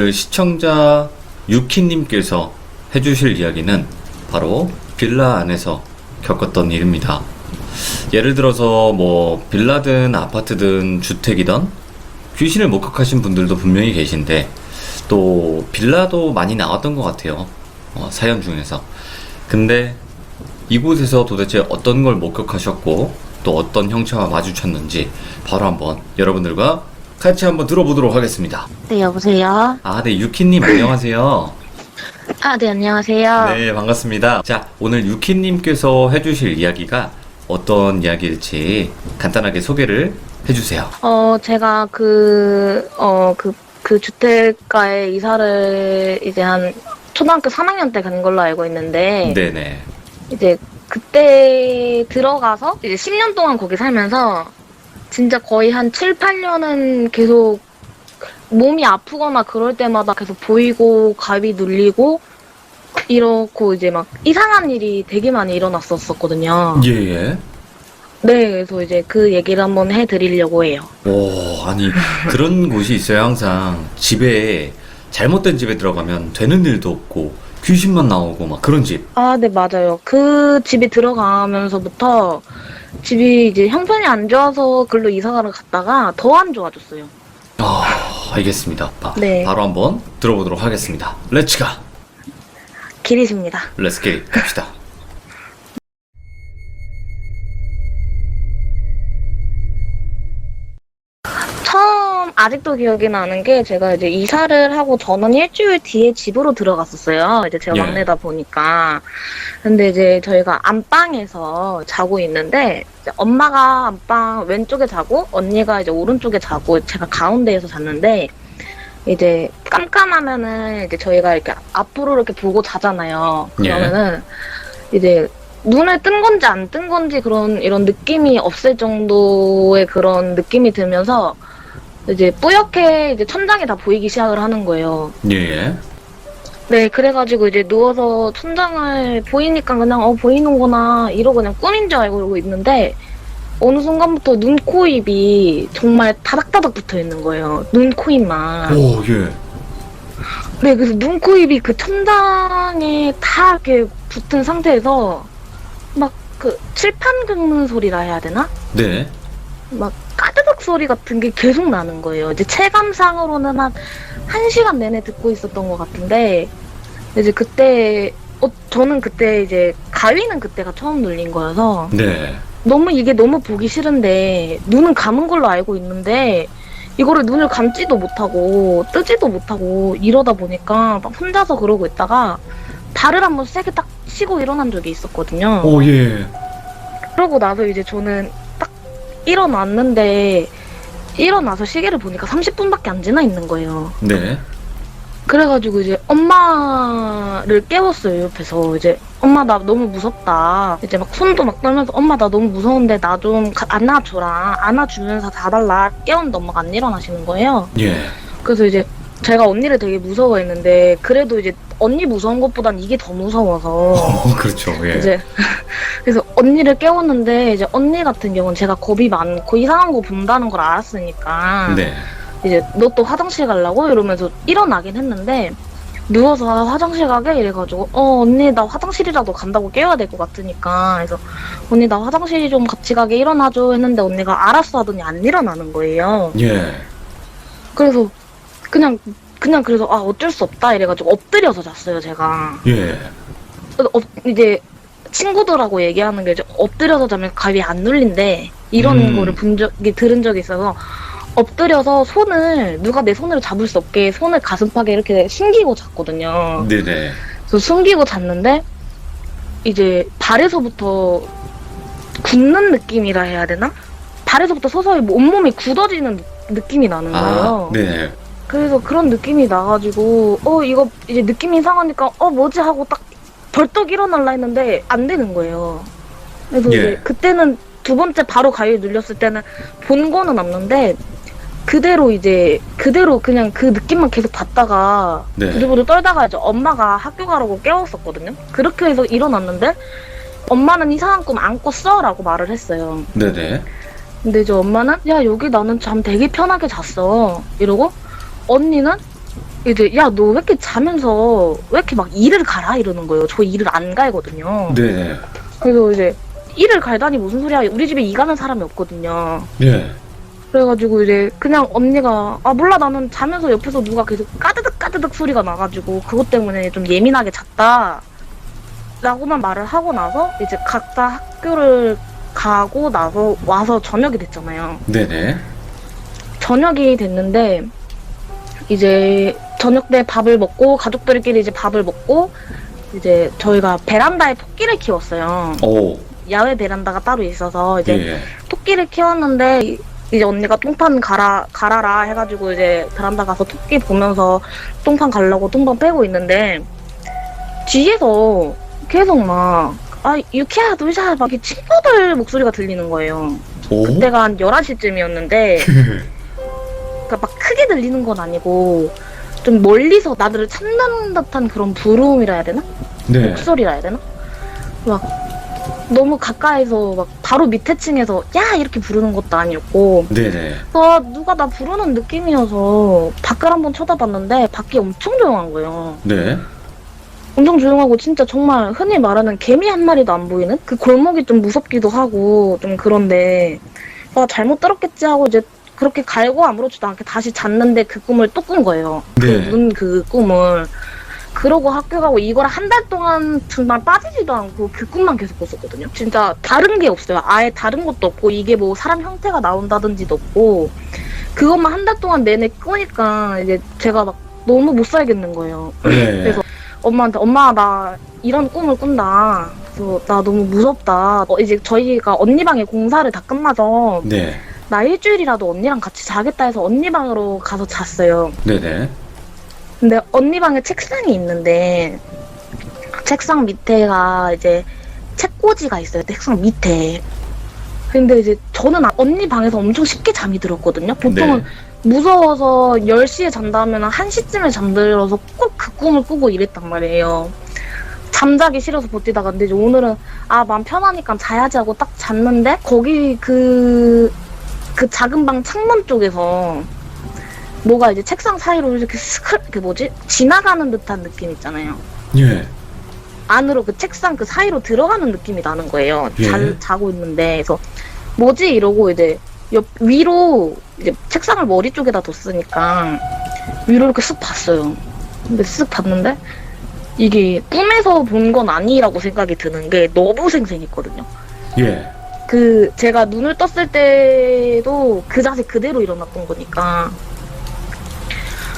오늘 시청자 유키님께서 해주실 이야기는 바로 빌라 안에서 겪었던 일입니다. 예를 들어서 뭐 빌라든 아파트든 주택이든 귀신을 목격하신 분들도 분명히 계신데 또 빌라도 많이 나왔던 것 같아요. 사연 중에서. 근데 이곳에서 도대체 어떤 걸 목격하셨고 또 어떤 형체와 마주쳤는지 바로 한번 여러분들과 같이 한번 들어보도록 하겠습니다. 네, 여보세요? 네, 유키님 안녕하세요. 네, 안녕하세요. 네, 반갑습니다. 자, 오늘 유키님께서 해주실 이야기가 어떤 이야기일지 간단하게 소개를 해주세요. 제가 그 주택가에 이사를 이제 한 초등학교 3학년 때 간 걸로 알고 있는데, 네네. 이제 그때 들어가서 이제 10년 동안 거기 살면서 진짜 거의 한 7, 8년은 계속 몸이 아프거나 그럴 때마다 계속 보이고 가위 눌리고 이렇고 이제 막 이상한 일이 되게 많이 일어났었거든요. 예. 네, 그래서 이제 그 얘기를 한번 해드리려고 해요. 아니, 그런 곳이 있어요. 항상 집에, 잘못된 집에 들어가면 되는 일도 없고 귀신만 나오고 막 그런 집. 네, 맞아요. 그 집에 들어가면서부터 집이 이제 형편이 안 좋아서 글로 이사가러 갔다가 더 안 좋아졌어요. 알겠습니다. 네. 바로 한번 들어보도록 하겠습니다. 렛츠가. 길이십니다. 렛츠 기 갑시다. 처음 아직도 기억이 나는 게 제가 이제 이사를 하고 저는 일주일 뒤에 집으로 들어갔었어요. 이제 제가 예. 막내다 보니까. 근데 이제 저희가 안방에서 자고 있는데 이제 엄마가 안방 왼쪽에 자고 언니가 이제 오른쪽에 자고 제가 가운데에서 잤는데 이제 깜깜하면은 이제 저희가 이렇게 앞으로 이렇게 보고 자잖아요. 그러면은 이제 눈을 뜬 건지 안 뜬 건지 이런 느낌이 없을 정도의 그런 느낌이 들면서 이제 뿌옇게 이제 천장이 다 보이기 시작을 하는 거예요. 예. 네, 그래가지고 이제 누워서 천장을 보이니까 그냥 보이는구나 이러고 그냥 꿈인 줄 알고 이러고 있는데 어느 순간부터 눈, 코, 입이 정말 다닥다닥 붙어 있는 거예요. 눈, 코, 입만. 예. 네, 그래서 눈, 코, 입이 그 천장에 다 이렇게 붙은 상태에서 막 그 칠판 긁는 소리라 해야 되나? 네. 막 까드득 소리 같은 게 계속 나는 거예요. 이제 체감상으로는 한 1시간 내내 듣고 있었던 것 같은데 이제 그때 저는 그때 이제 가위는 그때가 처음 눌린 거여서 네. 이게 너무 보기 싫은데 눈은 감은 걸로 알고 있는데 이거를 눈을 감지도 못하고 뜨지도 못하고 이러다 보니까 막 혼자서 그러고 있다가 발을 한번 세게 딱 치고 일어난 적이 있었거든요. 예. 그러고 나서 이제 저는 딱 일어났는데 일어나서 시계를 보니까 30분밖에 안 지나 있는 거예요. 네. 그래가지고 이제 엄마를 깨웠어요, 옆에서. 이제 엄마 나 너무 무섭다. 이제 막 손도 막 떨면서 엄마 나 너무 무서운데 나 좀 안아줘라. 안아주면서 자달라. 깨웠는데 엄마가 안 일어나시는 거예요. 예. 그래서 이제 제가 언니를 되게 무서워했는데 그래도 이제 언니 무서운 것보단 이게 더 무서워서 그렇죠. 예. 이제 그래서 언니를 깨웠는데 이제 언니 같은 경우는 제가 겁이 많고 이상한 거 본다는 걸 알았으니까 네. 이제 너 또 화장실 가려고 이러면서 일어나긴 했는데 누워서 화장실 가게 이래가지고 언니 나 화장실이라도 간다고 깨워야 될 것 같으니까 그래서 언니 나 화장실 좀 같이 가게 일어나줘 했는데 언니가 알았어 하더니 안 일어나는 거예요. 예. 그래서 그냥 그래서 어쩔 수 없다 이래가지고 엎드려서 잤어요 제가. 예. 이제 친구들하고 얘기하는 게 이제 엎드려서 자면 가위 안 눌린대 이런 거를 들은 적이 있어서 엎드려서 손을 누가 내 손으로 잡을 수 없게 손을 가슴팍에 이렇게 숨기고 잤거든요. 네네. 그래서 숨기고 잤는데 이제 발에서부터 굳는 느낌이라 해야 되나? 발에서부터 서서히 온몸이 굳어지는 느낌이 나는 거예요. 네. 그래서 그런 느낌이 나가지고 이거 이제 느낌이 이상하니까 뭐지 하고 딱 벌떡 일어날라 했는데 안 되는 거예요. 그래서 이제 그때는 두 번째 바로 가위를 눌렸을 때는 본 거는 없는데 그대로 그냥 그 느낌만 계속 받다가 부들부들 떨다가 이제 엄마가 학교 가라고 깨웠었거든요. 그렇게 해서 일어났는데 엄마는 이상한 꿈 안 꿨어 라고 말을 했어요. 네네. 근데 이제 엄마는 야 여기 나는 잠 되게 편하게 잤어 이러고 언니는 이제 야 너 왜 이렇게 자면서 왜 이렇게 막 이를 갈아 이러는 거예요. 저 이를 안 갈거든요. 네. 그래서 이제 이를 갈다니 무슨 소리야. 우리 집에 이 가는 사람이 없거든요. 예. 그래가지고 이제 그냥 언니가 아 몰라 나는 자면서 옆에서 누가 계속 까드득 까드득 소리가 나가지고 그것 때문에 좀 예민하게 잤다 라고만 말을 하고 나서 이제 각자 학교를 가고 나서 와서 저녁이 됐잖아요. 네네. 저녁이 됐는데 이제 저녁 때 밥을 먹고 가족들끼리 이제 밥을 먹고 이제 저희가 베란다에 토끼를 키웠어요. 오. 야외 베란다가 따로 있어서 이제 예. 토끼를 키웠는데 이제 언니가 똥판 갈아라 해가지고 이제 베란다 가서 토끼 보면서 똥판 갈라고 똥판 빼고 있는데 뒤에서 계속 막 아 유키야 놀자 막 이렇게 친구들 목소리가 들리는 거예요. 오. 그때가 한 11시쯤이었는데 그러니까 막 크게 들리는 건 아니고 좀 멀리서 나들을 찾는 듯한 그런 부름이라 해야 되나? 네. 목소리라 해야 되나? 막 너무 가까이서 막 바로 밑에 층에서 야 이렇게 부르는 것도 아니었고 네네. 누가 나 부르는 느낌이어서 밖을 한번 쳐다봤는데 밖이 엄청 조용한 거예요. 네. 엄청 조용하고 진짜 정말 흔히 말하는 개미 한 마리도 안 보이는? 그 골목이 좀 무섭기도 하고 좀 그런데 아 잘못 들었겠지 하고 이제 그렇게 갈고 아무렇지도 않게 다시 잤는데 그 꿈을 또 꾼 거예요. 네. 그 꿈을. 그러고 학교 가고 이걸 한 달 동안 정말 빠지지도 않고 그 꿈만 계속 꿨었거든요. 진짜 다른 게 없어요. 아예 다른 것도 없고 이게 뭐 사람 형태가 나온다든지도 없고 그것만 한 달 동안 내내 꾸니까 이제 제가 막 너무 못 살겠는 거예요. 네. 그래서 엄마한테 엄마 나 이런 꿈을 꾼다. 그래서 나 너무 무섭다. 이제 저희가 언니 방에 공사를 다 끝나서 네. 나 일주일이라도 언니랑 같이 자겠다 해서 언니 방으로 가서 잤어요. 네네. 근데 언니 방에 책상이 있는데 책상 밑에가 이제 책꽂이가 있어요. 책상 밑에. 근데 이제 저는 언니 방에서 엄청 쉽게 잠이 들었거든요. 보통은 무서워서 10시에 잔다면 1시쯤에 잠들어서 꼭 그 꿈을 꾸고 이랬단 말이에요. 잠자기 싫어서 버티다가 근데 이제 오늘은 마음 편하니까 자야지 하고 딱 잤는데 거기 그 작은 방 창문 쪽에서 뭐가 이제 책상 사이로 이렇게 지나가는 듯한 느낌 있잖아요. 예. 안으로 그 책상 그 사이로 들어가는 느낌이 나는 거예요. 예. 자고 있는데. 그래서 뭐지? 이러고 이제 위로 이제 책상을 머리 쪽에다 뒀으니까 위로 이렇게 쓱 봤어요. 근데 쓱 봤는데 이게 꿈에서 본 건 아니라고 생각이 드는 게 너무 생생했거든요. 예. 제가 눈을 떴을 때도 그 자세 그대로 일어났던 거니까.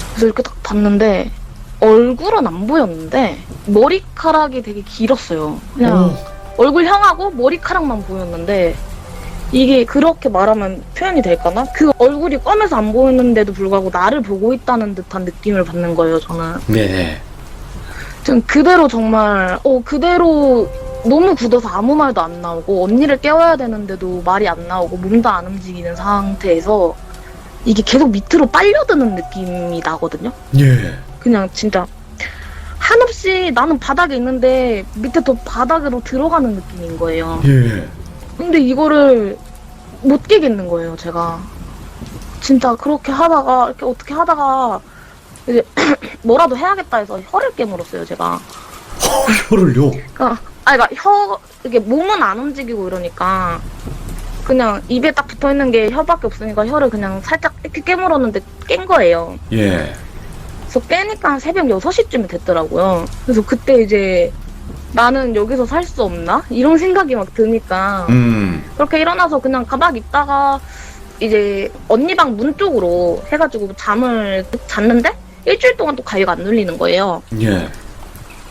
그래서 이렇게 딱 봤는데 얼굴은 안 보였는데 머리카락이 되게 길었어요. 그냥 얼굴형하고 머리카락만 보였는데 이게 그렇게 말하면 표현이 될까나? 그 얼굴이 검해서 안 보이는데도 불구하고 나를 보고 있다는 듯한 느낌을 받는 거예요, 저는. 네네. 전 그대로 정말 그대로 너무 굳어서 아무 말도 안 나오고 언니를 깨워야 되는데도 말이 안 나오고 몸도 안 움직이는 상태에서 이게 계속 밑으로 빨려드는 느낌이 나거든요. 예. 그냥 진짜 한없이 나는 바닥에 있는데 밑에 더 바닥으로 들어가는 느낌인 거예요. 예. 근데 이거를 못 깨겠는 거예요, 제가. 진짜 그렇게 하다가 이렇게 어떻게 하다가 이제 뭐라도 해야겠다 해서 혀를 깨물었어요, 제가. 혀를요? 그러니까 이게 몸은 안 움직이고 이러니까 그냥 입에 딱 붙어 있는 게 혀밖에 없으니까 혀를 그냥 살짝 이렇게 깨물었는데 깬 거예요. 예. 그래서 깨니까 한 새벽 6시쯤이 됐더라고요. 그래서 그때 이제 나는 여기서 살 수 없나? 이런 생각이 막 드니까 그렇게 일어나서 그냥 가만히 있다가 이제 언니 방 문 쪽으로 해가지고 잠을 잤는데 일주일 동안 또 가위가 안 눌리는 거예요. 예.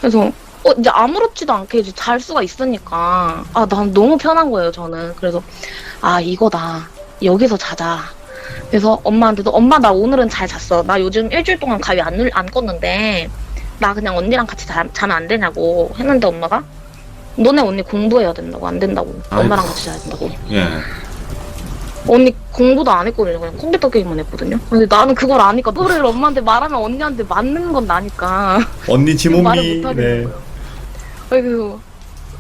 그래서 이제 아무렇지도 않게 이제 잘 수가 있으니까 난 너무 편한 거예요, 저는. 그래서 이거다. 여기서 자자. 그래서 엄마한테도 엄마 나 오늘은 잘 잤어. 나 요즘 일주일 동안 가위 안 껐는데 나 그냥 언니랑 같이 자면 안 되냐고 했는데 엄마가 너네 언니 공부해야 된다고. 안 된다고. 엄마랑 같이 자야 된다고. 예. 언니 공부도 안 했거든요. 그냥 컴퓨터 게임만 했거든요. 근데 나는 그걸 아니까 그거를 엄마한테 말하면 언니한테 맞는 건 나니까 언니 지몸이. 말을 못 하겠는 거예요. 그래서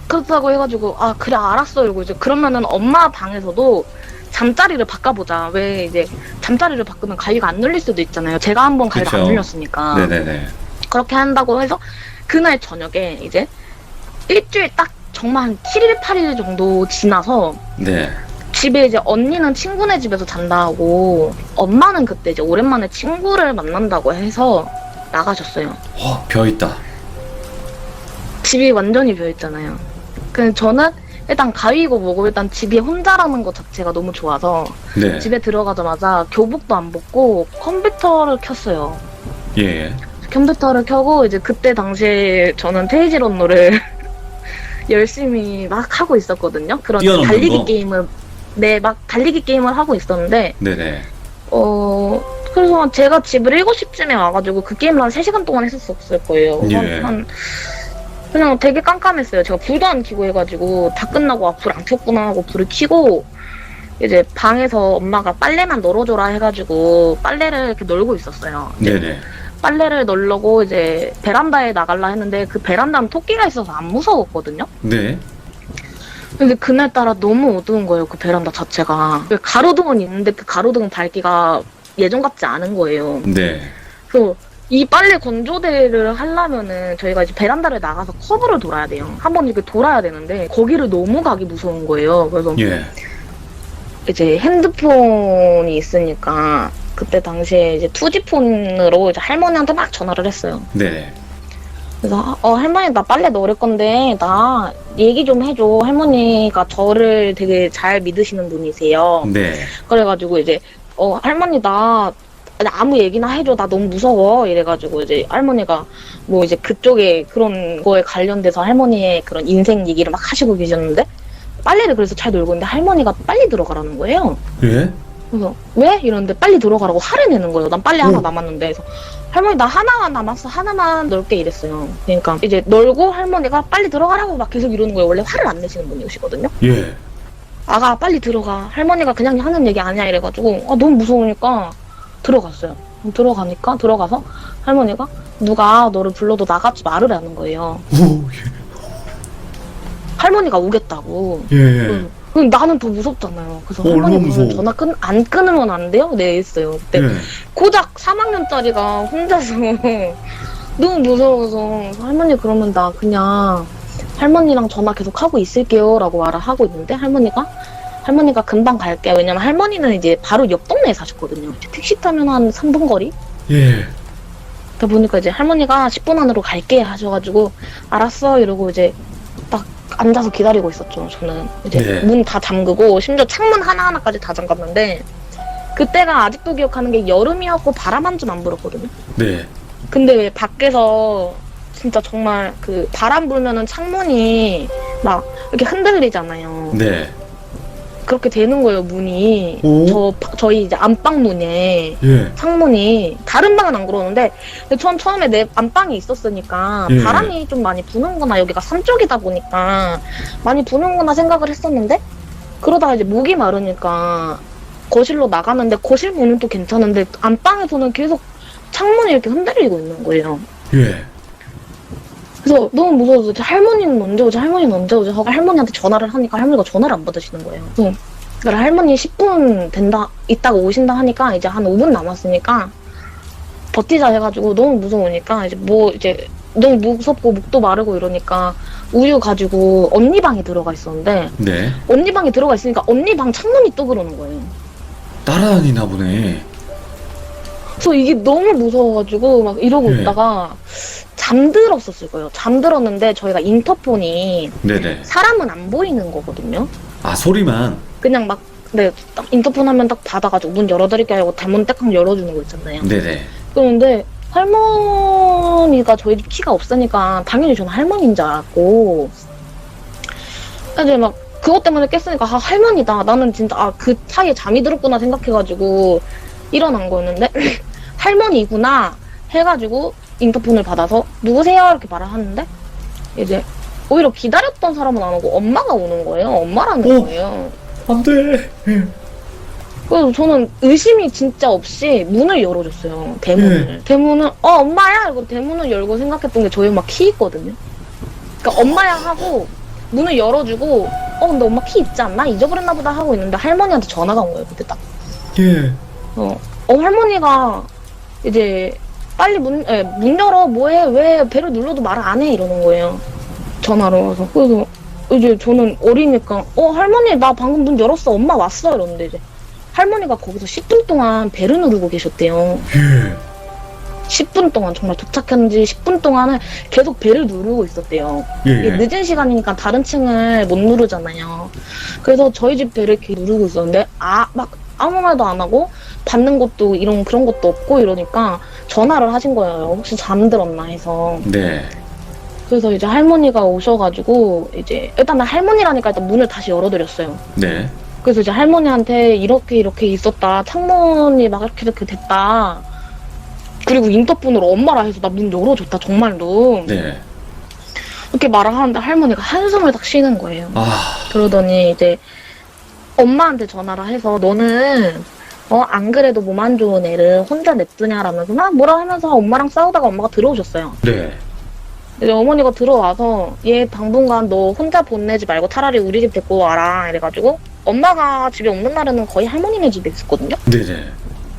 그렇다고 해가지고 그래 알았어 이러고 이제 그러면은 엄마 방에서도 잠자리를 바꿔보자. 왜 이제 잠자리를 바꾸면 가위가 안 눌릴 수도 있잖아요. 제가 한번 가위가 그쵸. 안 눌렸으니까. 네네네. 그렇게 한다고 해서 그날 저녁에 이제 일주일 딱 정말 한 7일, 8일 정도 지나서 네. 집에 이제 언니는 친구네 집에서 잔다고 엄마는 그때 이제 오랜만에 친구를 만난다고 해서 나가셨어요. 벼있다. 집이 완전히 비어있잖아요. 그래서 저는 일단 가위고 뭐고 일단 집이 혼자라는 것 자체가 너무 좋아서 네. 집에 들어가자마자 교복도 안 벗고 컴퓨터를 켰어요. 예. 컴퓨터를 켜고 이제 그때 당시에 저는 테이지 런너를 열심히 막 하고 있었거든요. 그런 뛰어넘는 달리기 거? 게임을 네, 막 달리기 게임을 하고 있었는데 네네. 그래서 제가 집을 7시쯤에 와가지고 그 게임을 한 3시간 동안 했었을 거예요. 예. 그냥 되게 깜깜했어요. 제가 불도 안 켜고 해가지고 다 끝나고 불 안 켰구나 하고 불을 켜고 이제 방에서 엄마가 빨래만 널어줘라 해가지고 빨래를 이렇게 널고 있었어요. 네네. 빨래를 널려고 이제 베란다에 나갈라 했는데 그 베란다는 토끼가 있어서 안 무서웠거든요. 네. 근데 그날따라 너무 어두운 거예요. 그 베란다 자체가. 가로등은 있는데 그 가로등 밝기가 예전 같지 않은 거예요. 네. 그래서 이 빨래 건조대를 하려면은 저희가 이제 베란다를 나가서 커브를 돌아야 돼요. 한 번 이렇게 돌아야 되는데 거기를 너무 가기 무서운 거예요. 그래서 예. 이제 핸드폰이 있으니까 그때 당시에 이제 2G폰으로 이제 할머니한테 막 전화를 했어요. 네네. 그래서 할머니 나 빨래 넣을 건데 나 얘기 좀 해줘. 할머니가 저를 되게 잘 믿으시는 분이세요. 네. 그래가지고 이제 할머니 나 아무 얘기나 해줘. 나 너무 무서워. 이래가지고 이제 할머니가 뭐 이제 그쪽에 그런 거에 관련돼서 할머니의 그런 인생 얘기를 막 하시고 계셨는데 빨래를 그래서 잘 놀고 있는데 할머니가 빨리 들어가라는 거예요. 예? 그래서 왜? 이러는데 빨리 들어가라고 화를 내는 거예요. 난 빨래 하나 오. 남았는데. 그래서 할머니 나 하나만 남았어. 하나만 넣을게 이랬어요. 그러니까 이제 널고 할머니가 빨리 들어가라고 막 계속 이러는 거예요. 원래 화를 안 내시는 분이시거든요. 예. 아가 빨리 들어가. 할머니가 그냥 하는 얘기 아니야 이래가지고 너무 무서우니까 들어갔어요. 들어가니까 들어가서 할머니가 누가 너를 불러도 나가지 말으라는 거예요. 오, 할머니가 오겠다고. 예. 그럼 나는 더 무섭잖아요. 그래서 얼마나 할머니 무서워. 전화 안 끊으면 안 돼요? 네 했어요. 그때 예. 고작 3학년짜리가 혼자서 너무 무서워서 할머니 그러면 나 그냥 할머니랑 전화 계속 하고 있을게요 라고 말을 하고 있는데 할머니가 금방 갈게. 왜냐면 할머니는 이제 바로 옆 동네에 사셨거든요. 이제 택시 타면 한 3분 거리? 예. 그러다 보니까 이제 할머니가 10분 안으로 갈게 하셔가지고 알았어 이러고 이제 딱 앉아서 기다리고 있었죠. 저는 이제 네. 문 다 잠그고 심지어 창문 하나하나까지 다 잠갔는데 그때가 아직도 기억하는 게 여름이었고 바람 한 줌 안 불었거든요. 네. 근데 왜 밖에서 진짜 정말 그 바람 불면은 창문이 막 이렇게 흔들리잖아요. 네. 그렇게 되는 거예요, 문이. 오. 저희 이제 안방 문에 예. 창문이 다른 방은 안 그러는데 근데 전 처음에 내 안방이 있었으니까 예. 바람이 좀 많이 부는구나. 여기가 산 쪽이다 보니까 많이 부는구나 생각을 했었는데 그러다가 이제 목이 마르니까 거실로 나가는데 거실 문은 또 괜찮은데 안방에서는 계속 창문이 이렇게 흔들리고 있는 거예요. 예. 그래서 너무 무서워서 할머니는 언제 오지? 할머니는 언제 오지? 하고 할머니한테 전화를 하니까 할머니가 전화를 안 받으시는 거예요. 그래서 할머니 10분 된다, 이따가 오신다 하니까 이제 한 5분 남았으니까 버티자 해가지고 너무 무서우니까 이제 너무 무섭고 목도 마르고 이러니까 우유 가지고 언니 방에 들어가 있었는데 네. 언니 방에 들어가 있으니까 언니 방 창문이 또 그러는 거예요. 따라다니나 보네. 그래서 이게 너무 무서워가지고 막 이러고 네. 있다가 잠들었었을 거예요. 잠들었는데 저희가 인터폰이 네네. 사람은 안 보이는 거거든요. 아, 소리만. 그냥 막, 네, 딱 인터폰 하면 딱 받아가지고 문 열어드릴게요 하고 대문 딱 열어주는 거 있잖아요. 네네. 그런데 할머니가 저희 집 키가 없으니까 당연히 저는 할머니인 줄 알았고 이제 막 그것 때문에 깼으니까 할머니다. 나는 진짜 그 사이에 잠이 들었구나 생각해가지고 일어난 거였는데 할머니구나 해가지고 인터폰을 받아서 누구세요? 이렇게 말을 하는데 이제 오히려 기다렸던 사람은 안 오고 엄마가 오는 거예요. 엄마라는 거예요. 안 돼. 그래서 저는 의심이 진짜 없이 문을 열어줬어요. 대문을. 대문을 엄마야? 이러고 대문을 열고 생각했던 게 저희 엄마 키 있거든요. 그러니까 엄마야 하고 문을 열어주고 근데 엄마 키 있지 않나? 잊어버렸나 보다 하고 있는데 할머니한테 전화가 온 거예요, 그때 딱. 예. 할머니가 이제 빨리 문 열어, 뭐해, 왜 배를 눌러도 말 안 해, 이러는 거예요. 전화로 와서. 그래서 이제 저는 어리니까, 할머니, 나 방금 문 열었어, 엄마 왔어, 이러는데 이제 할머니가 거기서 10분 동안 배를 누르고 계셨대요. 예. 10분 동안, 정말 도착한 지 10분 동안은 계속 배를 누르고 있었대요. 이게 예. 늦은 시간이니까 다른 층을 못 누르잖아요. 그래서 저희 집 배를 이렇게 누르고 있었는데, 막 아무 말도 안 하고, 받는 것도 그런 것도 없고 이러니까 전화를 하신 거예요. 혹시 잠들었나 해서. 네. 그래서 이제 할머니가 오셔가지고, 이제, 일단 할머니라니까 일단 문을 다시 열어드렸어요. 네. 그래서 이제 할머니한테 이렇게 있었다. 창문이 막 이렇게 됐다. 그리고 인터폰으로 엄마라 해서 나 문 열어줬다, 정말로. 네. 이렇게 말을 하는데 할머니가 한숨을 딱 쉬는 거예요. 그러더니 이제 엄마한테 전화를 해서 너는 안 그래도 몸 안 좋은 애를 혼자 냅두냐라면서 막 뭐라 하면서 엄마랑 싸우다가 엄마가 들어오셨어요. 네. 이제 어머니가 들어와서 얘 당분간 너 혼자 보내지 말고 차라리 우리 집 데리고 와라 이래가지고 엄마가 집에 없는 날에는 거의 할머니네 집에 있었거든요. 네네.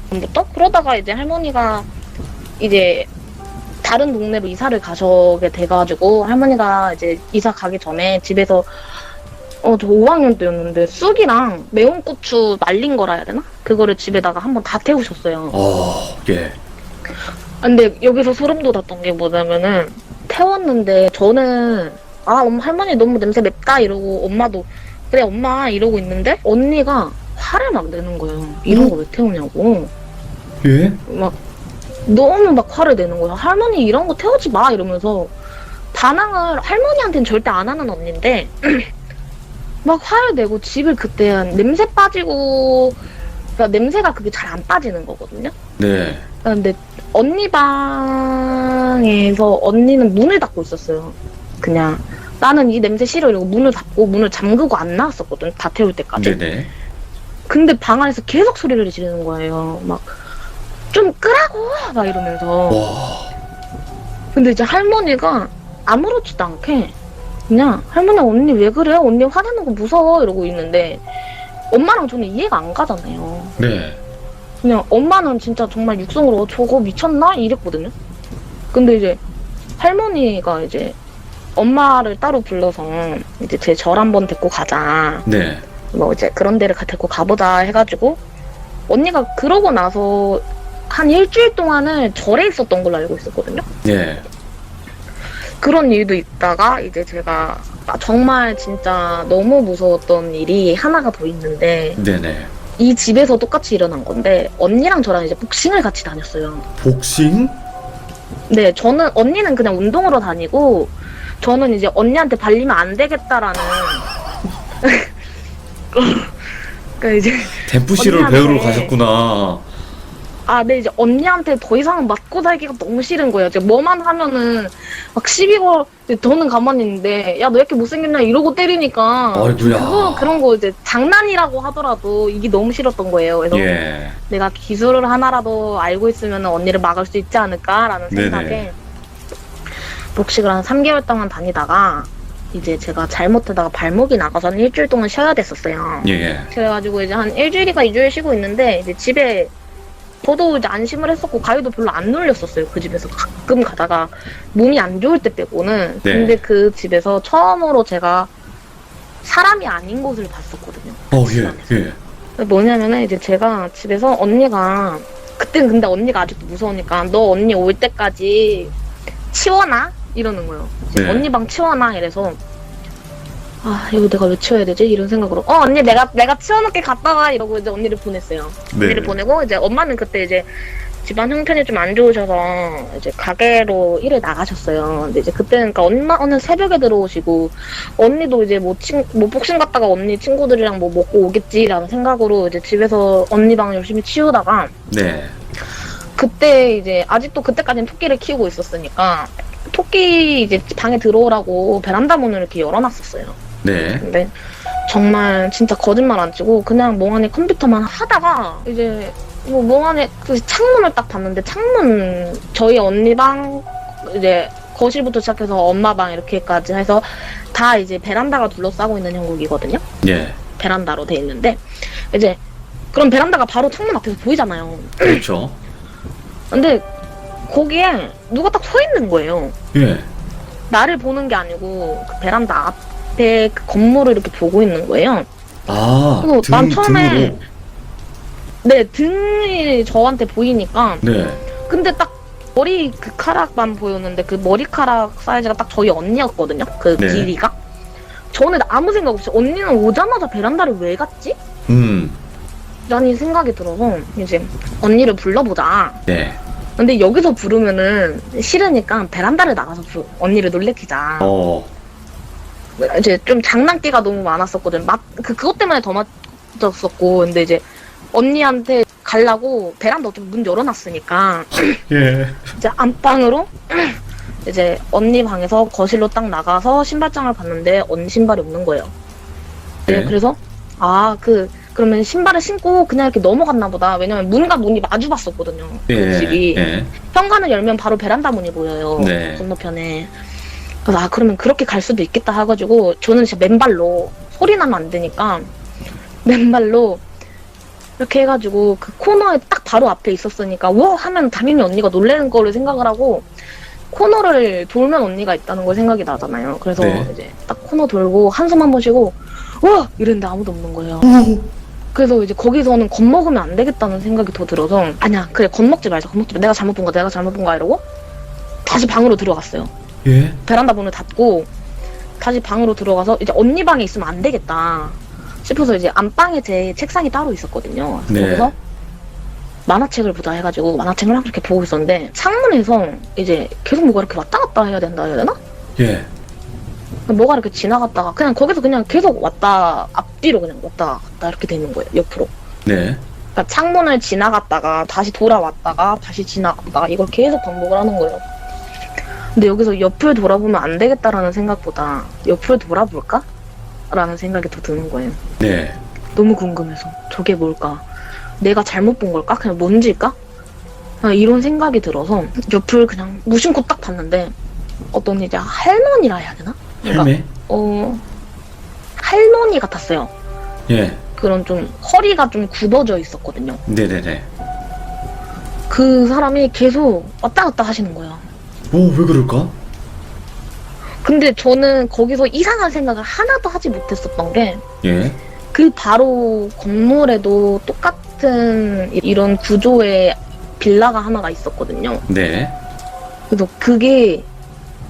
전부터. 그러다가 이제 할머니가 이제 다른 동네로 이사를 가셔게 돼가지고 할머니가 이제 이사 가기 전에 집에서 저 5학년 때였는데 쑥이랑 매운 고추 말린 거라 해야 되나? 그거를 집에다가 한번 다 태우셨어요. 예. 근데 여기서 소름 돋았던 게 뭐냐면은 태웠는데 저는 엄마 할머니 너무 냄새 맵다 이러고 엄마도 그래 엄마 이러고 있는데 언니가 화를 막 내는 거예요. 이런 거 왜 태우냐고. 예? 막 너무 막 화를 내는 거예요. 할머니 이런 거 태우지 마 이러면서 반항을 할머니한테는 절대 안 하는 언니인데 막 화를 내고 집을 그때 냄새 빠지고 그러니까 냄새가 그게 잘 안 빠지는 거거든요. 네. 근데 언니 방에서 언니는 문을 닫고 있었어요. 그냥 나는 이 냄새 싫어 이러고 문을 닫고 문을 잠그고 안 나왔었거든. 다 태울 때까지. 네네. 근데 방 안에서 계속 소리를 지르는 거예요. 막 좀 끄라고 막 이러면서. 와. 근데 이제 할머니가 아무렇지도 않게 그냥 할머니 언니 왜 그래? 언니 화내는 거 무서워 이러고 있는데 엄마랑 저는 이해가 안 가잖아요. 네. 그냥 엄마는 진짜 정말 육성으로 저거 미쳤나? 이랬거든요. 근데 이제 할머니가 이제 엄마를 따로 불러서 이제 제 절 한번 데리고 가자. 네. 뭐 이제 그런 데를 데리고 가보자 해가지고 언니가 그러고 나서 한 일주일 동안은 절에 있었던 걸로 알고 있었거든요. 네. 그런 일도 있다가 이제 제가 정말 진짜 너무 무서웠던 일이 하나가 더 있는데 네네. 이 집에서 똑같이 일어난 건데 언니랑 저랑 이제 복싱을 같이 다녔어요. 복싱? 네, 언니는 그냥 운동으로 다니고 저는 이제 언니한테 발리면 안 되겠다라는 그러니까 이제 댐프시를 언니한테- 배우러 가셨구나. 네, 이제 언니한테 더 이상 맞고 살기가 너무 싫은 거예요. 제가 뭐만 하면은 막 시비 걸, 저는 가만히 있는데, 야, 너 왜 이렇게 못생겼냐? 이러고 때리니까. 아이고야. 그런 거 이제 장난이라고 하더라도 이게 너무 싫었던 거예요. 그래서 예. 내가 기술을 하나라도 알고 있으면 언니를 막을 수 있지 않을까라는 생각에 네네. 복식을 한 3개월 동안 다니다가 이제 제가 잘못하다가 발목이 나가서 한 일주일 동안 쉬어야 됐었어요. 예. 그래가지고 이제 한 일주일인가 2주일 쉬고 있는데 이제 집에 저도 이제 안심을 했었고 가위도 별로 안 눌렸었어요. 그 집에서 가끔 가다가 몸이 안 좋을 때 빼고는. 네. 근데 그 집에서 처음으로 제가 사람이 아닌 곳을 봤었거든요. 예. 뭐냐면은 이제 제가 집에서 언니가 그땐 근데 언니가 아직도 무서우니까 너 언니 올 때까지 치워놔? 이러는 거예요. 이제 네. 언니 방 치워놔 이래서 이거 내가 왜 치워야 되지? 이런 생각으로 언니 내가 치워놓게 갔다 와 이러고 이제 언니를 보냈어요. 네. 언니를 보내고 이제 엄마는 그때 이제 집안 형편이 좀 안 좋으셔서 이제 가게로 일을 나가셨어요. 근데 이제 그때는 그러니까 엄마는 새벽에 들어오시고 언니도 이제 뭐 복싱 갔다가 언니 친구들이랑 뭐 먹고 오겠지라는 생각으로 이제 집에서 언니 방 열심히 치우다가 네. 그때 이제 아직도 그때까지는 토끼를 키우고 있었으니까 토끼 이제 방에 들어오라고 베란다 문을 이렇게 열어놨었어요. 네. 근데 정말 진짜 거짓말 안 치고 그냥 멍하니 컴퓨터만 하다가 이제 뭐 멍하니 그 창문을 딱 봤는데 저희 언니 방 이제 거실부터 시작해서 엄마 방 이렇게까지 해서 다 이제 베란다가 둘러싸고 있는 형국이거든요. 예. 베란다로 돼 있는데 이제 그럼 베란다가 바로 창문 앞에서 보이잖아요. 그렇죠. 근데 거기에 누가 딱 서 있는 거예요. 예. 나를 보는 게 아니고 그 베란다 앞에 그 건물을 이렇게 보고 있는 거예요. 아, 그래서 난 처음에 등으로. 네, 등이 저한테 보이니까 네. 근데 딱 머리 그 카락만 보였는데 그 머리카락 사이즈가 딱 저희 언니였거든요. 그 네. 길이가. 저는 아무 생각 없이 언니는 오자마자 베란다를 왜 갔지? 라는 생각이 들어서 이제 언니를 불러보자. 네. 근데 여기서 부르면은 싫으니까 베란다를 나가서 언니를 놀래키자. 이제 좀 장난기가 너무 많았었거든. 그것 때문에 더 맞았었고, 근데 이제 언니한테 가려고 베란다 좀 문 열어놨으니까 예. 이제 안방으로 이제 언니 방에서 거실로 딱 나가서 신발장을 봤는데 언니 신발이 없는 거예요. 네, 네. 그래서 그러면 신발을 신고 그냥 이렇게 넘어갔나 보다. 왜냐면 문과 문이 마주 봤었거든요. 그 집이. 예. 현관을 열면 바로 베란다 문이 보여요. 네. 건너편에. 그래서 그러면 그렇게 갈 수도 있겠다 해가지고 저는 진짜 맨발로 소리 나면 안 되니까 맨발로 이렇게 해가지고 그 코너에 딱 바로 앞에 있었으니까 와 하면 당연히 언니가 놀라는 거를 생각을 하고 코너를 돌면 언니가 있다는 걸 생각이 나잖아요. 그래서 네. 이제 딱 코너 돌고 한숨 한 번 쉬고 와 이랬는데 아무도 없는 거예요. 그래서 이제 거기서는 겁먹으면 안 되겠다는 생각이 더 들어서 아니야 그래 겁먹지 말자 내가 잘못 본 거야 이러고 다시 방으로 들어갔어요. 예. 베란다 문을 닫고 다시 방으로 들어가서 이제 언니 방에 있으면 안 되겠다 싶어서 이제 안방에 제 책상이 따로 있었거든요. 네. 그래서 만화책을 보자 해가지고 만화책을 막 이렇게 보고 있었는데 창문에서 이제 계속 뭐가 이렇게 왔다 갔다 해야 되나? 예. 뭐가 이렇게 지나갔다가 그냥 거기서 그냥 계속 왔다 앞뒤로 그냥 왔다 갔다 이렇게 되는 거예요. 옆으로. 네. 그러니까 창문을 지나갔다가 다시 돌아왔다가 다시 지나갔다가 이걸 계속 반복을 하는 거예요. 근데 여기서 옆을 돌아보면 안 되겠다라는 생각보다 옆을 돌아볼까? 라는 생각이 더 드는 거예요. 네. 너무 궁금해서 저게 뭘까? 내가 잘못 본 걸까? 그냥 뭔지일까? 그냥 이런 생각이 들어서 옆을 그냥 무심코 딱 봤는데 어떤 이제 할머니라 해야 되나? 할매? 할머니 같았어요. 예. 그런 좀 허리가 좀 굽어져 있었거든요. 네네네. 그 사람이 계속 왔다 갔다 하시는 거예요. 왜 그럴까? 근데 저는 거기서 이상한 생각을 하나도 하지 못했었던 게 예. 그 바로 건물에도 똑같은 이런 구조의 빌라가 하나가 있었거든요. 네. 그래서 그게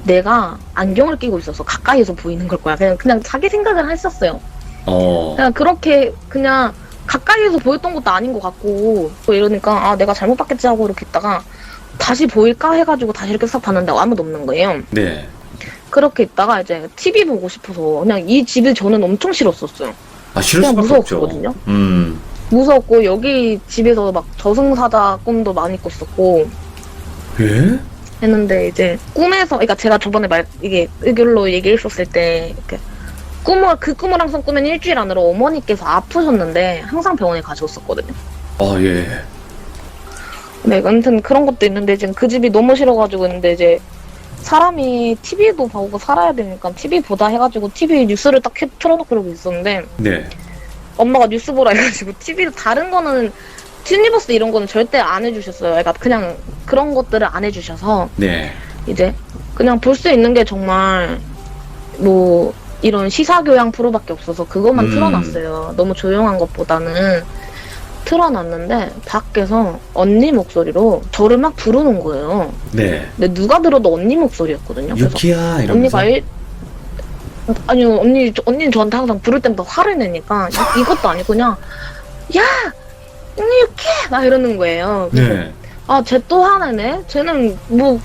내가 안경을 끼고 있어서 가까이에서 보이는 걸 거야. 그냥 자기 생각을 했었어요. 그냥 그렇게 그냥 가까이에서 보였던 것도 아닌 것 같고 이러니까 내가 잘못 봤겠지 하고 이렇게 있다가 다시 보일까 해가지고 다시 이렇게 싹 봤는데 아무도 없는 거예요. 네. 그렇게 있다가 이제 TV 보고 싶어서 그냥 이 집이 저는 엄청 싫었었어요. 싫을 그냥 수밖에 없죠. 무서웠거든요. 무서웠고 여기 집에서 막 저승사자 꿈도 많이 꿨었고 예? 했는데 이제 꿈에서 그러니까 제가 저번에 이게 의견로 얘기했었을 때 이렇게 그 꿈을 항상 꾸면 일주일 안으로 어머니께서 아프셨는데 항상 병원에 가셨었거든요. 예. 네, 아무튼 그런 것도 있는데 지금 그 집이 너무 싫어가지고 있는데 이제 사람이 TV도 보고 살아야 되니까 TV 보자 해가지고 TV 뉴스를 딱 틀어놓고 그러고 있었는데 네. 엄마가 뉴스 보라 해가지고 TV를 다른 거는 튜니버스 이런 거는 절대 안 해주셨어요. 그러니까 그냥 그런 것들을 안 해주셔서 네. 이제 그냥 볼 수 있는 게 정말 뭐 이런 시사교양 프로밖에 없어서 그것만 틀어놨어요. 너무 조용한 것보다는 틀어놨는데 밖에서 언니 목소리로 저를 막 부르는 거예요. 네. 근데 누가 들어도 언니 목소리였거든요. 그래서 유키야 이러면서. 언니가 아니요 언니는 저한테 항상 부를 때마다 화를 내니까 이것도 아니고 그냥 야 언니 유키 막 이러는 거예요. 네. 쟤 또 화내네. 쟤는 뭐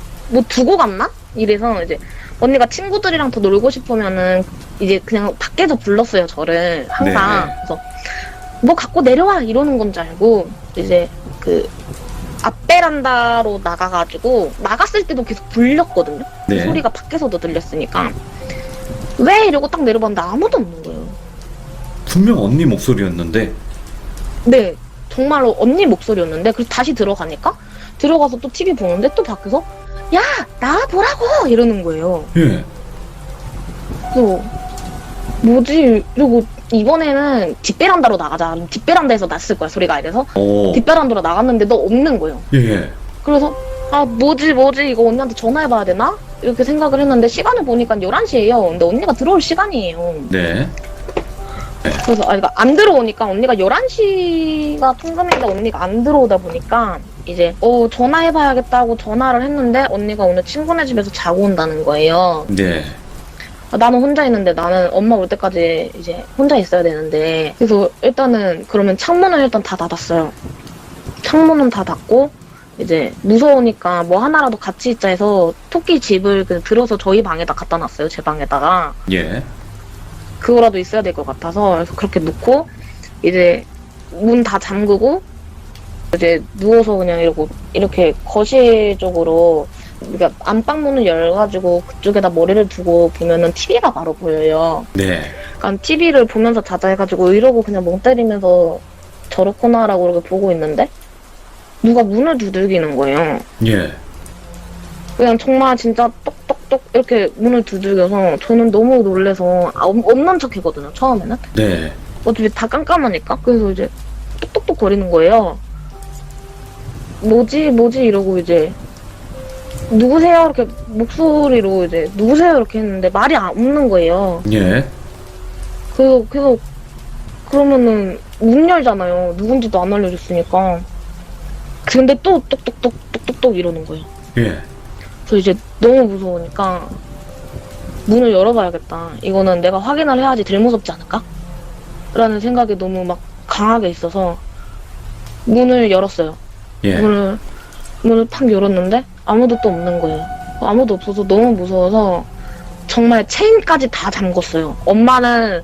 두고 갔나? 이래서 이제 언니가 친구들이랑 더 놀고 싶으면은 이제 그냥 밖에서 불렀어요 저를 항상. 네. 그래서 뭐 갖고 내려와 이러는 건 줄 알고 이제 그 앞베란다로 나가가지고 나갔을 때도 계속 불렸거든요. 네. 소리가 밖에서도 들렸으니까 왜 이러고 딱 내려봤는데 아무도 없는 거예요. 분명 언니 목소리였는데. 네, 정말로 언니 목소리였는데 그래서 다시 들어가니까 들어가서 또 TV 보는데 또 밖에서 야 나와보라고 이러는 거예요. 예. 또 뭐지? 그리고 이번에는 뒷베란다로 나가자. 뒷베란다에서 났을 거야 소리가 이래서 오. 뒷베란다로 나갔는데 너 없는 거예요. 예. 그래서 아 뭐지 이거 언니한테 전화해봐야 되나? 이렇게 생각을 했는데 시간을 보니까 11시예요. 근데 언니가 들어올 시간이에요. 네. 그래서 그러니까 안 들어오니까 언니가 11시가 통금인데 언니가 안 들어오다 보니까 이제 전화해봐야겠다고 전화를 했는데 언니가 오늘 친구네 집에서 자고 온다는 거예요. 네. 나는 혼자 있는데 나는 엄마 올 때까지 이제 혼자 있어야 되는데 그래서 일단은 그러면 창문을 일단 다 닫았어요. 창문은 다 닫고 이제 무서우니까 뭐 하나라도 같이 있자 해서 토끼 집을 들어서 저희 방에다 갖다 놨어요. 제 방에다가. 예. 그거라도 있어야 될 것 같아서 그래서 그렇게 놓고 이제 문 다 잠그고 이제 누워서 그냥 이렇게 거실 쪽으로 그러니까 안방문을 열가지고 그쪽에다 머리를 두고 보면은 TV가 바로 보여요. 네. 그러니까 TV를 보면서 자자 해가지고 이러고 그냥 멍 때리면서 저렇구나라고 이렇게 보고 있는데 누가 문을 두들기는 거예요. 예. 그냥 정말 진짜 똑똑똑 이렇게 문을 두들겨서 저는 너무 놀래서 없는 척 했거든요 처음에는. 네. 어차피 다 깜깜하니까. 그래서 이제 똑똑똑 거리는 거예요. 뭐지 이러고 이제 누구세요 이렇게 목소리로 이제 누구세요 이렇게 했는데 말이 없는 거예요. 예. 그래서 그러면은 문 열잖아요. 누군지도 안 알려줬으니까. 근데 또 똑똑똑 이러는 거예요. 예. 그래서 이제 너무 무서우니까 문을 열어봐야겠다. 이거는 내가 확인을 해야지 덜 무섭지 않을까? 라는 생각이 너무 막 강하게 있어서 문을 열었어요. 예. 문을 팍 열었는데 아무도 또 없는 거예요. 아무도 없어서 너무 무서워서 정말 체인까지 다 잠궜어요. 엄마는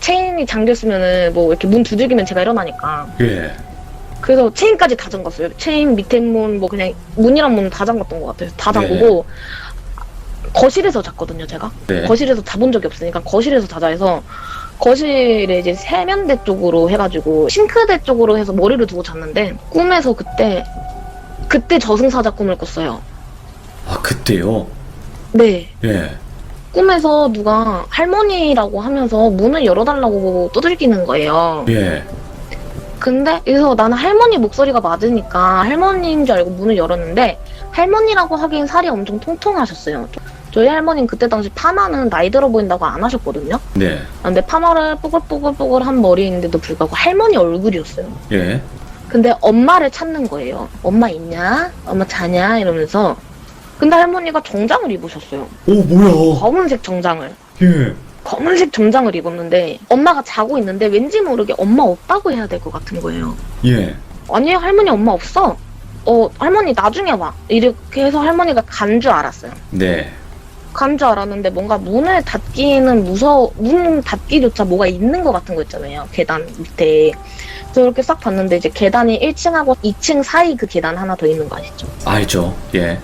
체인이 잠겼으면은 뭐 이렇게 문 두들기면 제가 일어나니까. 예. 그래서 체인까지 다 잠갔어요. 체인 밑에 문 뭐 그냥 문이랑 문 다 잠갔던 것 같아요. 다 잠그고 거실에서 잤거든요 제가. 네. 거실에서 자본 적이 없으니까 거실에서 자자 해서 거실에 이제 세면대 쪽으로 해가지고 싱크대 쪽으로 해서 머리를 두고 잤는데 꿈에서 그때 저승사자 꿈을 꿨어요. 아, 그때요? 네. 예. 꿈에서 누가 할머니라고 하면서 문을 열어달라고 두들기는 거예요. 예. 근데 그래서 나는 할머니 목소리가 맞으니까 할머니인 줄 알고 문을 열었는데 할머니라고 하기엔 살이 엄청 통통하셨어요. 저희 할머니는 그때 당시 파마는 나이 들어 보인다고 안 하셨거든요. 네. 근데 파마를 뽀글뽀글뽀글한 머리인데도 불구하고 할머니 얼굴이었어요. 예. 근데 엄마를 찾는 거예요. 엄마 있냐? 엄마 자냐? 이러면서. 근데 할머니가 정장을 입으셨어요. 오, 뭐야? 검은색 정장을. 예. 검은색 정장을 입었는데 엄마가 자고 있는데 왠지 모르게 엄마 없다고 해야 될 것 같은 거예요. 예. 아니 할머니 엄마 없어. 할머니 나중에 와. 이렇게 해서 할머니가 간 줄 알았어요. 네. 간 줄 알았는데 뭔가 문을 닫기는 문 닫기조차 뭐가 있는 것 같은 거 있잖아요. 계단 밑에. 그래서 이렇게 싹 봤는데 이제 계단이 1층하고 2층 사이 그 계단 하나 더 있는 거 아시죠? 알죠. 예.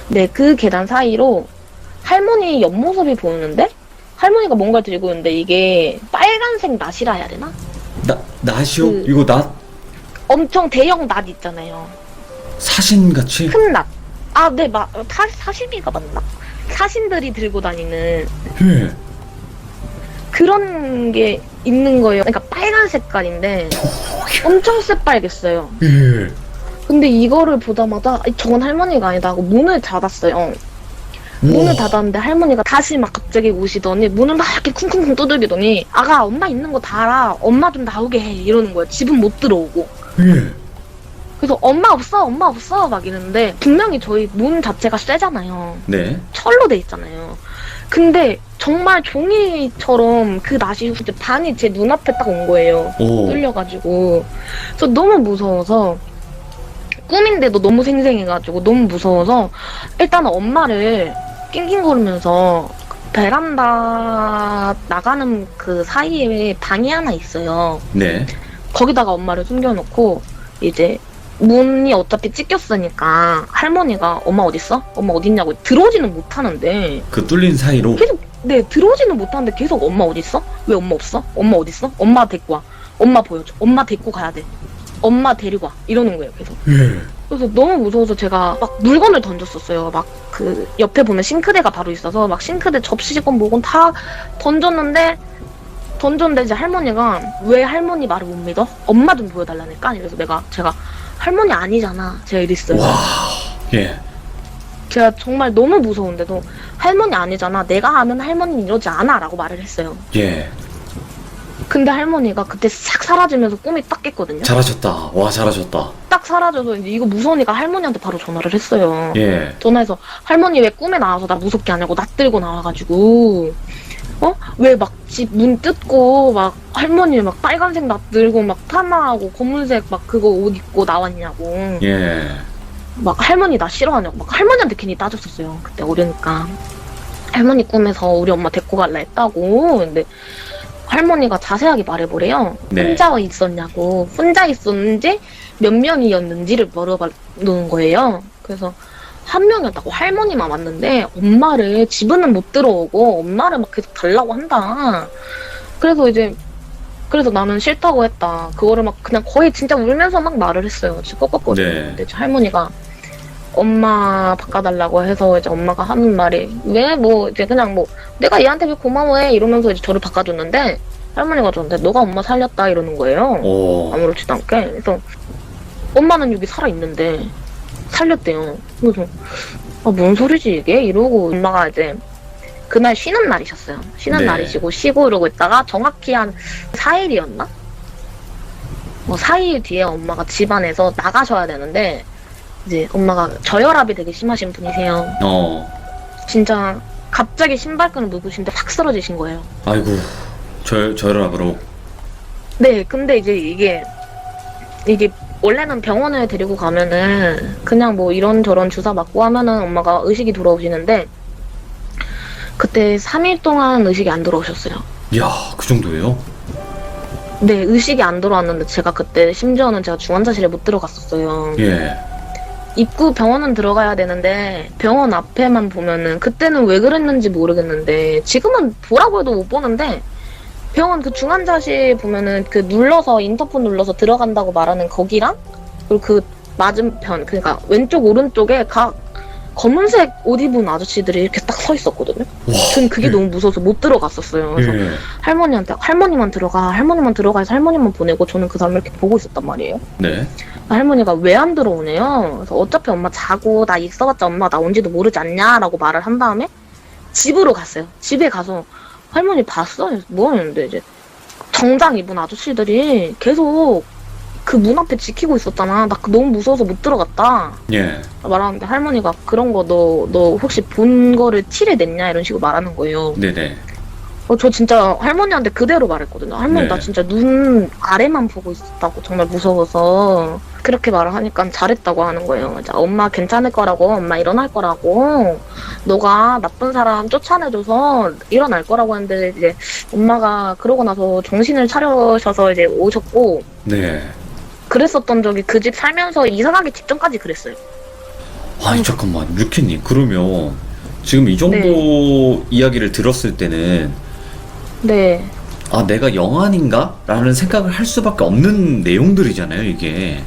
네, 그 계단 사이로 할머니 옆모습이 보이는데 할머니가 뭔가를 들고 있는데 이게 빨간색 낫이라 해야 되나? 낫이요? 이거 낫? 엄청 대형 낫 있잖아요. 사신같이? 큰 낫. 아, 네, 사시미가 맞나? 사신들이 들고 다니는 예. 그런 게 있는 거예요. 그러니까 빨간 색깔인데 엄청 새빨갰어요. 예. 근데 이거를 보자마자 저건 할머니가 아니다 하고 문을 닫았어요. 문을 닫았는데 할머니가 다시 막 갑자기 오시더니 문을 막 이렇게 쿵쿵쿵 두들기더니 아가 엄마 있는 거 다 알아. 엄마 좀 나오게 해. 이러는 거예요. 집은 못 들어오고. 예. 그래서 엄마 없어 막 이러는데 분명히 저희 문 자체가 쇠잖아요. 네. 철로 돼 있잖아요. 근데 정말 종이처럼 그 낫이 이제 반이 제 눈앞에 딱 온 거예요. 오. 뚫려가지고. 그래서 너무 무서워서 꿈인데도 너무 생생해가지고 너무 무서워서 일단 엄마를 낑낑거리면서 베란다 나가는 그 사이에 방이 하나 있어요. 네. 거기다가 엄마를 숨겨놓고 이제 문이 어차피 찢겼으니까 할머니가 엄마 어딨어? 엄마 어딨냐고 들어오지는 못하는데 그 뚫린 사이로? 계속 네 들어오지는 못하는데 계속 엄마 어딨어? 왜 엄마 없어? 엄마 어딨어? 엄마 데리고 와. 엄마 보여줘. 엄마 데리고 가야 돼. 엄마 데리고 와. 이러는 거예요 계속. 예. 그래서 너무 무서워서 제가 막 물건을 던졌었어요. 막 그 옆에 보면 싱크대가 바로 있어서 막 싱크대 접시건 뭐건 다 던졌는데 이제 할머니가 왜 할머니 말을 못 믿어? 엄마 좀 보여달라니까. 그래서 제가 할머니 아니잖아. 제가 이랬어요. 와, 예, 제가 정말 너무 무서운데도 할머니 아니잖아. 내가 하면 할머니는 이러지 않아. 라고 말을 했어요. 예. 근데 할머니가 그때 싹 사라지면서 꿈이 딱 깼거든요. 잘하셨다. 와, 잘하셨다. 딱 사라져서 이제 이거 무서우니까 할머니한테 바로 전화를 했어요. 예. 전화해서 할머니 왜 꿈에 나와서 나 무섭게 하냐고 나 들고 나와가지고 왜 막 집 문 뜯고 막 할머니 막 빨간색 나 들고 막 파마하고 검은색 막 그거 옷 입고 나왔냐고. 예. 막 할머니 나 싫어하냐고 막 할머니한테 괜히 따졌었어요. 그때 어리니까. 할머니 꿈에서 우리 엄마 데리고 갈라 했다고. 근데 할머니가 자세하게 말해보래요. 네. 혼자 있었냐고. 혼자 있었는지 몇 명이었는지를 물어보는 거예요. 그래서 한 명이었다고. 할머니만 왔는데 엄마를 집은 못 들어오고 엄마를 막 계속 달라고 한다. 그래서 나는 싫다고 했다. 그거를 막 그냥 거의 진짜 울면서 막 말을 했어요. 진짜 꺾었거든요. 네. 근데 할머니가 엄마 바꿔달라고 해서 이제 엄마가 하는 말이 왜 뭐 이제 그냥 뭐 내가 얘한테 왜 고마워해 이러면서 이제 저를 바꿔줬는데 할머니가 저한테 너가 엄마 살렸다 이러는 거예요. 오. 아무렇지도 않게. 그래서 엄마는 여기 살아있는데 살렸대요. 그래서 뭔 소리지 이게? 이러고 엄마가 이제 그날 쉬는 날이셨어요. 쉬는 네. 날이시고 쉬고 이러고 있다가 정확히 한 4일이었나? 뭐 4일 뒤에 엄마가 집안에서 나가셔야 되는데 이제 엄마가 저혈압이 되게 심하신 분이세요. 진짜 갑자기 신발끈을 묶으신데 확 쓰러지신 거예요. 아이고, 저혈압으로. 네, 근데 이제 이게 원래는 병원에 데리고 가면은 그냥 뭐 이런저런 주사 맞고 하면은 엄마가 의식이 돌아오시는데 그때 3일 동안 의식이 안 돌아오셨어요. 이야, 그 정도예요? 네, 의식이 안 돌아왔는데 제가 그때 심지어는 제가 중환자실에 못 들어갔었어요. 예. 입구 병원은 들어가야 되는데 병원 앞에만 보면은 그때는 왜 그랬는지 모르겠는데 지금은 보라고 해도 못 보는데 병원 그 중환자실 보면은 그 눌러서 인터폰 눌러서 들어간다고 말하는 거기랑 그리고 그 맞은편 그러니까 왼쪽 오른쪽에 각 검은색 옷 입은 아저씨들이 이렇게 딱 서 있었거든요. 와, 전 그게 예. 너무 무서워서 못 들어갔었어요. 그래서 예. 할머니만 들어가 해서 할머니만 보내고 저는 그 사람을 이렇게 보고 있었단 말이에요. 네. 할머니가 왜 안 들어오네요. 그래서 어차피 엄마 자고 나 있어봤자 엄마 나 온지도 모르지 않냐라고 말을 한 다음에 집으로 갔어요. 집에 가서 할머니 봤어? 뭐 했는데 이제 정장 입은 아저씨들이 계속 그 문 앞에 지키고 있었잖아. 나 너무 무서워서 못 들어갔다. 예. 말하는데 할머니가 그런 거 너 혹시 본 거를 티를 냈냐 이런 식으로 말하는 거예요. 네네. 저 진짜 할머니한테 그대로 말했거든요. 할머니 네. 나 진짜 눈 아래만 보고 있었다고 정말 무서워서 그렇게 말을 하니까 잘했다고 하는 거예요. 이제 엄마 괜찮을 거라고 엄마 일어날 거라고 너가 나쁜 사람 쫓아내줘서 일어날 거라고 했는데 이제 엄마가 그러고 나서 정신을 차려셔서 이제 오셨고 네. 그랬었던 적이 그 집 살면서 이사 가기 직전까지 그랬어요. 아니, 잠깐만. 유키님, 그러면 지금 이 정도 이야기를 들었을 때는 네. 아, 내가 영환인가? 라는 생각을 할 수밖에 없는 내용들이잖아요, 이게.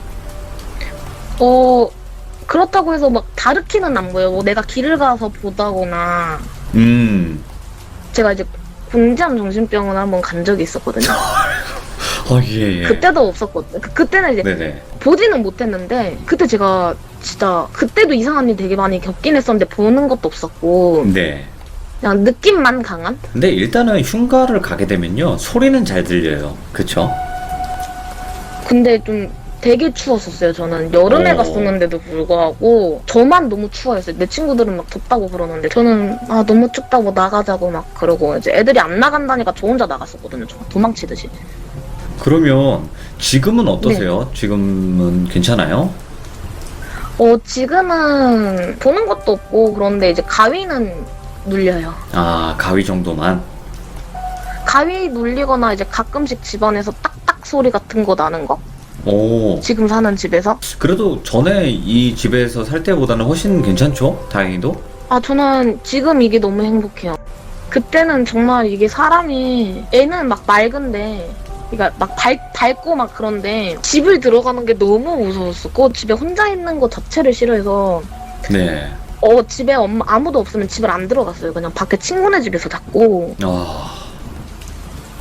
그렇다고 해서 막 다르게는 안 보여요. 뭐 내가 길을 가서 보다거나 제가 이제 군지암 정신병원 한번 간 적이 있었거든요. 예. 그때도 없었거든요. 그때는 이제 네네. 보지는 못했는데 그때 제가 진짜 그때도 이상한 일 되게 많이 겪긴 했었는데 보는 것도 없었고 네. 그냥 느낌만 강한? 근데 일단은 흉가를 가게 되면요, 소리는 잘 들려요. 그쵸? 근데 좀 되게 추웠었어요. 저는 여름에 갔었는데도 불구하고 저만 너무 추워했어요. 내 친구들은 막 덥다고 그러는데 저는 너무 춥다고 나가자고 막 그러고 이제 애들이 안 나간다니까 저 혼자 나갔었거든요. 저 도망치듯이. 그러면 지금은 어떠세요? 지금은 괜찮아요? 지금은 보는 것도 없고 그런데 이제 가위는 눌려요. 아, 가위 정도만? 가위 눌리거나 이제 가끔씩 집안에서 딱딱 소리 같은 거 나는 거. 오. 지금 사는 집에서. 그래도 전에 이 집에서 살 때보다는 훨씬 괜찮죠? 다행히도? 저는 지금 이게 너무 행복해요. 그때는 정말 이게 사람이 애는 막 맑은데 그러니까 막 밟고 막 그런데 집을 들어가는 게 너무 무서웠었고 집에 혼자 있는 것 자체를 싫어해서 네. 집에 아무도 없으면 집을 안 들어갔어요. 그냥 밖에 친구네 집에서 잤고.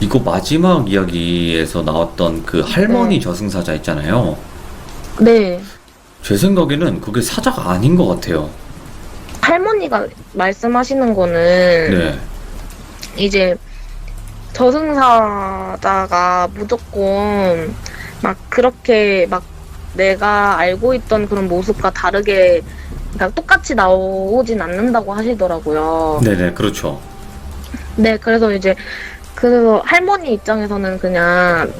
이거 마지막 이야기에서 나왔던 그 할머니 네. 저승사자 있잖아요. 네. 제 생각에는 그게 사자가 아닌 것 같아요. 할머니가 말씀하시는 거는 네. 이제 저승사자가 무조건 막 그렇게 막 내가 알고 있던 그런 모습과 다르게 그러니까 똑같이 나오진 않는다고 하시더라고요. 네네, 그렇죠. 네, 그래서 할머니 입장에서는 그냥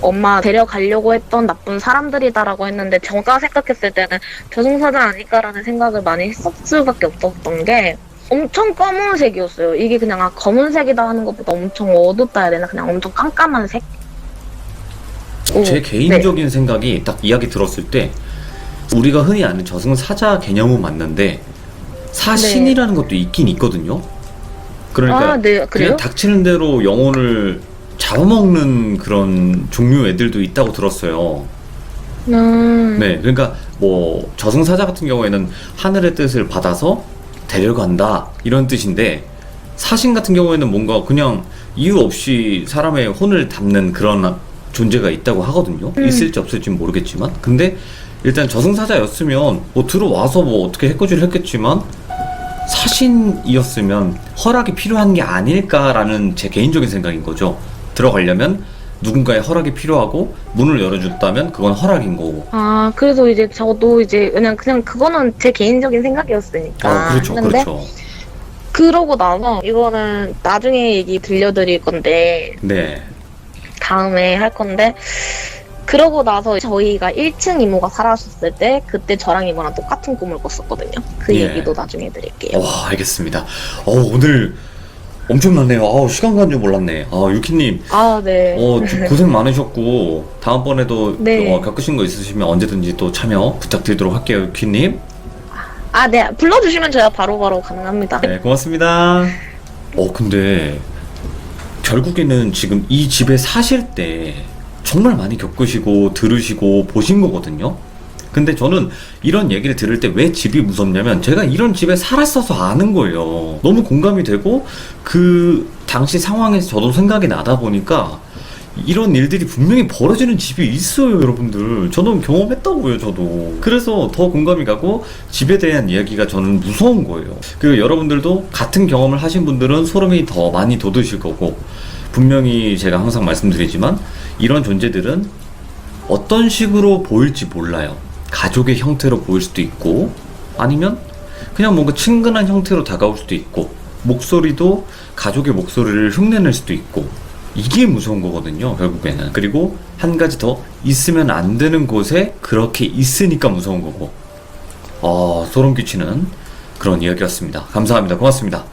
엄마 데려가려고 했던 나쁜 사람들이다라고 했는데 제가 생각했을 때는 저승사자 아닐까라는 생각을 많이 했을 수밖에 없었던 게 엄청 검은색이었어요. 이게 그냥 검은색이다 하는 것보다 엄청 어둡다 해야 되나? 그냥 엄청 깜깜한 색? 제 네. 개인적인 생각이 딱 이야기 들었을 때 우리가 흔히 아는 저승사자 개념은 맞는데 사신이라는 것도 있긴 있거든요. 그러니까 네, 그래요? 그냥 닥치는 대로 영혼을 잡아먹는 그런 종류 애들도 있다고 들었어요. 네, 그러니까 뭐 저승사자 같은 경우에는 하늘의 뜻을 받아서 데려간다 이런 뜻인데 사신 같은 경우에는 뭔가 그냥 이유 없이 사람의 혼을 담는 그런 존재가 있다고 하거든요. 있을지 없을지 모르겠지만 근데 일단 저승사자였으면 뭐 들어와서 뭐 어떻게 해코지를 했겠지만 사신이었으면 허락이 필요한 게 아닐까라는 제 개인적인 생각인 거죠. 들어가려면 누군가의 허락이 필요하고 문을 열어줬다면 그건 허락인 거고. 그래서 이제 저도 이제 그냥 그거는 제 개인적인 생각이었으니까. 그렇죠, 했는데 그렇죠. 그러고 나서 이거는 나중에 얘기 들려드릴 건데 네. 다음에 할 건데 그러고 나서 저희가 1층 이모가 살아셨을 때 그때 저랑 이모랑 똑같은 꿈을 꿨었거든요. 그 예. 얘기도 나중에 드릴게요. 알겠습니다. 오늘 엄청났네요. 시간 간 줄 몰랐네. 유키님, 네. 좀 고생 많으셨고 다음번에도 네. 겪으신 거 있으시면 언제든지 또 참여 부탁드리도록 할게요, 유키님. 네. 불러주시면 제가 바로바로 가능합니다. 네, 고맙습니다. 근데 결국에는 지금 이 집에 사실 때 정말 많이 겪으시고 들으시고 보신 거거든요. 근데 저는 이런 얘기를 들을 때 왜 집이 무섭냐면 제가 이런 집에 살았어서 아는 거예요. 너무 공감이 되고 그 당시 상황에서 저도 생각이 나다 보니까 이런 일들이 분명히 벌어지는 집이 있어요, 여러분들. 저는 경험했다고요, 저도. 그래서 더 공감이 가고 집에 대한 이야기가 저는 무서운 거예요. 그리고 여러분들도 같은 경험을 하신 분들은 소름이 더 많이 돋으실 거고 분명히 제가 항상 말씀드리지만 이런 존재들은 어떤 식으로 보일지 몰라요. 가족의 형태로 보일 수도 있고 아니면 그냥 뭔가 친근한 형태로 다가올 수도 있고 목소리도 가족의 목소리를 흉내낼 수도 있고 이게 무서운 거거든요, 결국에는. 그리고 한 가지 더, 있으면 안 되는 곳에 그렇게 있으니까 무서운 거고. 소름 끼치는 그런 이야기였습니다. 감사합니다. 고맙습니다.